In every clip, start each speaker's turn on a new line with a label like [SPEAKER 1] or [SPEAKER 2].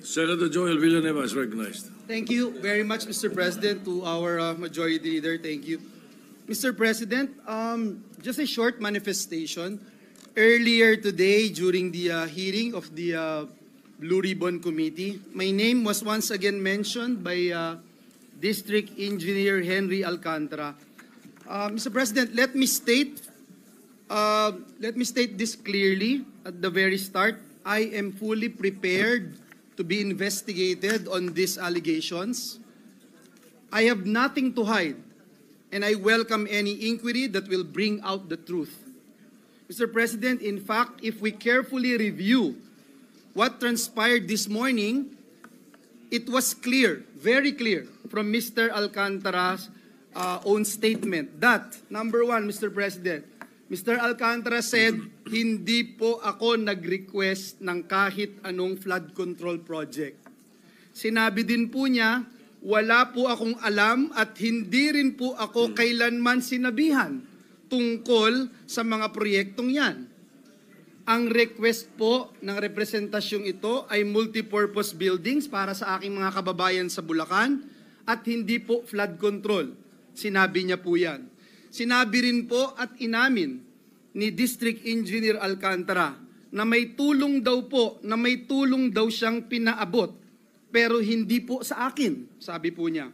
[SPEAKER 1] Senator Joel Villanueva is recognized.
[SPEAKER 2] Thank you very much, Mr. President, to our Majority Leader. Thank you. Mr. President, just a short manifestation. Earlier today, during the hearing of the Blue Ribbon Committee, my name was once again mentioned by District Engineer Henry Alcantara. Mr. President, let me state this clearly at the very start. I am fully prepared to be investigated on these allegations. I have nothing to hide, and I welcome any inquiry that will bring out the truth. Mr. President, in fact, if we carefully review what transpired this morning, it was clear, very clear, from Mr. Alcantara's own statement that, number one, Mr. President, Mr. Alcantara said, hindi po ako nag-request ng kahit anong flood control project. Sinabi din po niya, wala po akong alam at hindi rin po ako kailanman sinabihan tungkol sa mga proyektong yan. Ang request po ng representasyong ito ay multipurpose buildings para sa aking mga kababayan sa Bulacan at hindi po flood control. Sinabi niya po yan. Sinabi rin po at inamin ni District Engineer Alcantara na may tulong daw siyang pinaabot pero hindi po sa akin, sabi po niya.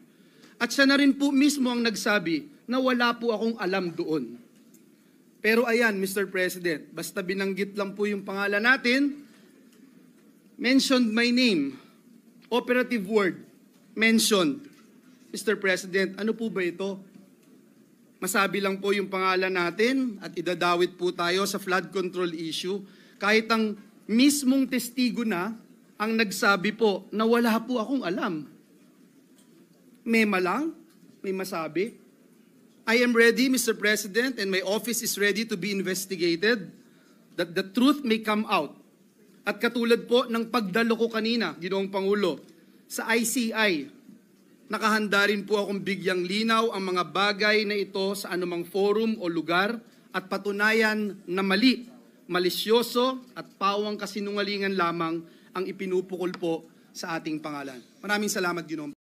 [SPEAKER 2] At siya na rin po mismo ang nagsabi na wala po akong alam doon. Pero ayan, Mr. President, basta binanggit lang po yung pangalan natin, mentioned my name, operative word, mentioned. Mr. President, ano po ba ito? Masabi lang po yung pangalan natin at idadawit po tayo sa flood control issue kahit ang mismong testigo na ang nagsabi po na wala po akong alam. Mema lang, may masabi. I am ready, Mr. President, and my office is ready to be investigated that the truth may come out. At katulad po ng pagdalo ko kanina, Ginoong Pangulo, sa ICI, nakahanda rin po akong bigyang linaw ang mga bagay na ito sa anumang forum o lugar at patunayan na mali, malisyoso at pawang kasinungalingan lamang ang ipinupukol po sa ating pangalan. Maraming salamat, Ginoong